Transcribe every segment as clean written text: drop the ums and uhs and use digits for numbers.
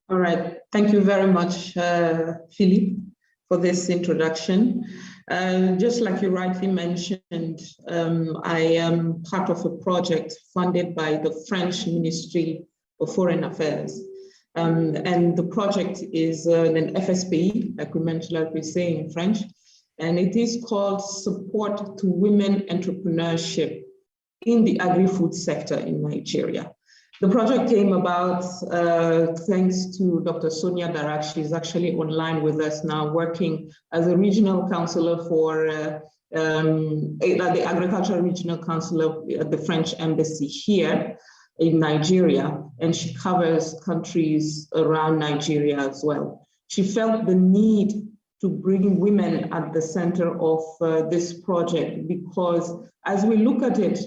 All right, thank you very much, Philippe, for this introduction. Just like you rightly mentioned, I am part of a project funded by the French Ministry of Foreign Affairs. And the project is an FSPI, like we say in French, and it is called Support to Women Entrepreneurship in the Agri-Food Sector in Nigeria. The project came about thanks to Dr. Sonia Darak. She's actually online with us now, working as a regional counselor for the Agricultural Regional Counselor at the French Embassy here in Nigeria, and she covers countries around Nigeria as well. She felt the need to bring women at the center of this project because as we look at it,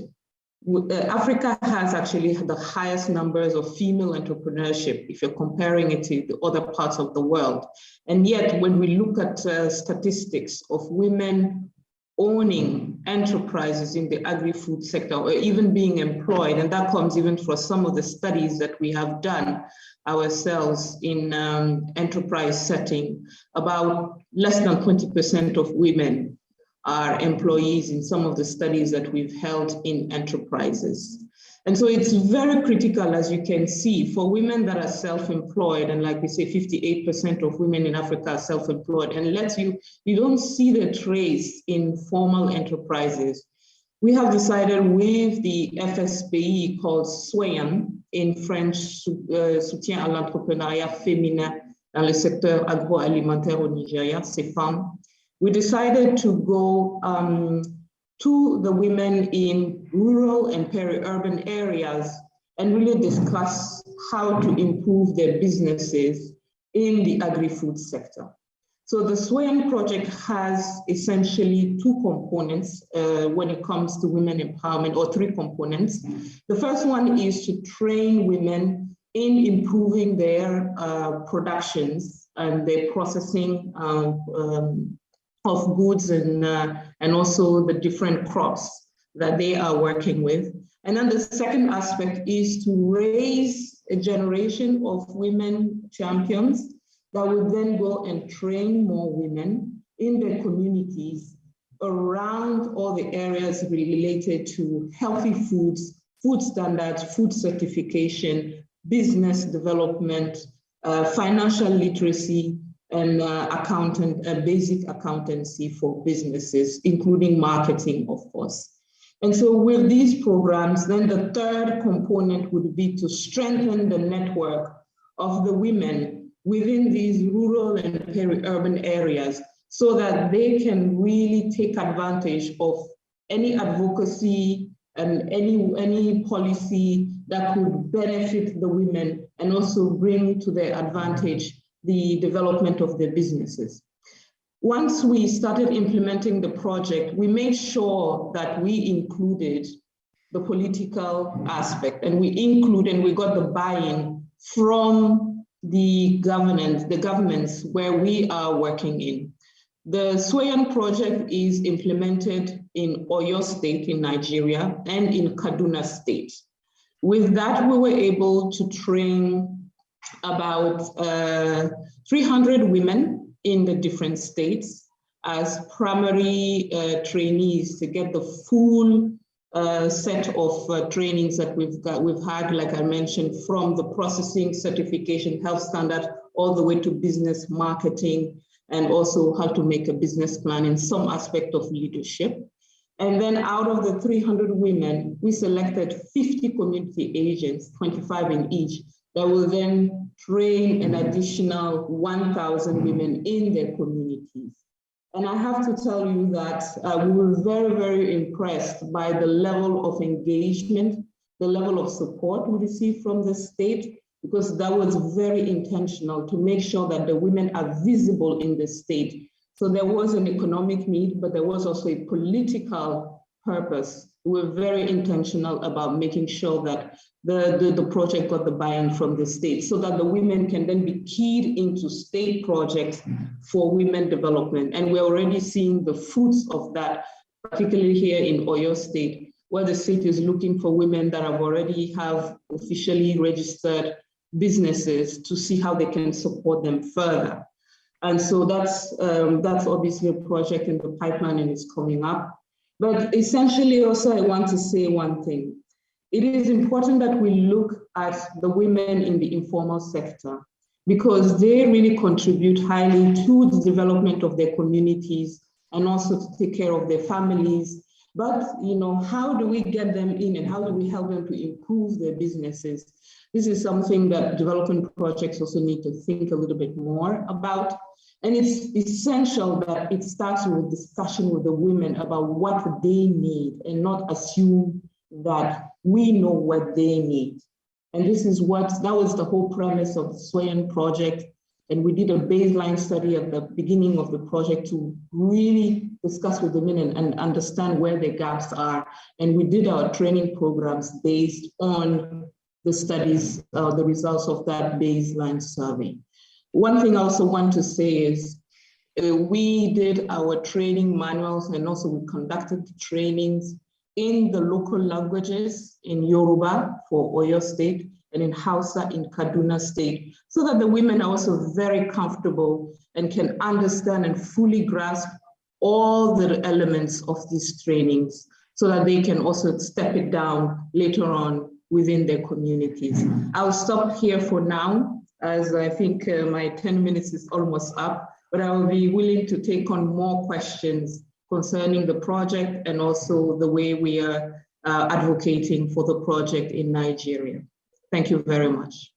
Africa has actually the highest numbers of female entrepreneurship if you're comparing it to the other parts of the world. And yet, when we look at statistics of women owning enterprises in the agri-food sector or even being employed, and that comes even for some of the studies that we have done ourselves in enterprise setting, about less than 20% of women are employees in some of the studies that we've held in enterprises. And so it's very critical, as you can see, for women that are self-employed, and like we say, 58% of women in Africa are self-employed, and you don't see the trace in formal enterprises. We have decided with the FSPI called SWAYAN, in French, Soutien à l'entrepreneuriat féminin dans le secteur agroalimentaire au Nigeria, CEFAM, we decided to go to the women in rural and peri-urban areas and really discuss how to improve their businesses in the agri-food sector. So the SWAYAN project has essentially two components when it comes to women empowerment, or three components. The first one is to train women in improving their productions and their processing of goods and also the different crops that they are working with. And then the second aspect is to raise a generation of women champions that will then go and train more women in their communities around all the areas related to healthy foods, food standards, food certification, business development, financial literacy, and basic accountancy for businesses, including marketing, of course. And so with these programs, then the third component would be to strengthen the network of the women within these rural and peri-urban areas so that they can really take advantage of any advocacy and any policy that could benefit the women and also bring to their advantage the development of their businesses. Once we started implementing the project, we made sure that we included the political aspect, and we got the buy-in from the governments where we are working in. The SWAYAN project is implemented in Oyo State in Nigeria and in Kaduna State. With that, we were able to train about 300 women in the different states as primary trainees to get the full set of trainings that we've had, like I mentioned, from the processing, certification, health standard, all the way to business marketing, and also how to make a business plan in some aspect of leadership. And then out of the 300 women, we selected 50 community agents, 25 in each, that will then train an additional 1,000 women in their communities. And I have to tell you that we were very, very impressed by the level of engagement, the level of support we received from the state, because that was very intentional to make sure that the women are visible in the state. So there was an economic need, but there was also a political purpose. We were very intentional about making sure that the project got the buy-in from the state so that the women can then be keyed into state projects for women development. And we're already seeing the fruits of that, particularly here in Oyo State, where the state is looking for women that have officially registered businesses to see how they can support them further. And so that's obviously a project in the pipeline and it's coming up. But essentially also I want to say one thing. It is important that we look at the women in the informal sector because they really contribute highly to the development of their communities and also to take care of their families. But, you know, how do we get them in and how do we help them to improve their businesses? This is something that development projects also need to think a little bit more about. And it's essential that it starts with discussion with the women about what they need and not assume that we know what they need. And this is that was the whole premise of the SWAYAN project. And we did a baseline study at the beginning of the project to really discuss with the women and understand where the gaps are. And we did our training programs based on the studies, the results of that baseline survey. One thing I also want to say is we did our training manuals and also we conducted trainings in the local languages in Yoruba for Oyo State and in Hausa in Kaduna State, so that the women are also very comfortable and can understand and fully grasp all the elements of these trainings so that they can also step it down later on within their communities. I'll stop here for now, as I think my 10 minutes is almost up, but I will be willing to take on more questions concerning the project and also the way we are advocating for the project in Nigeria. Thank you very much.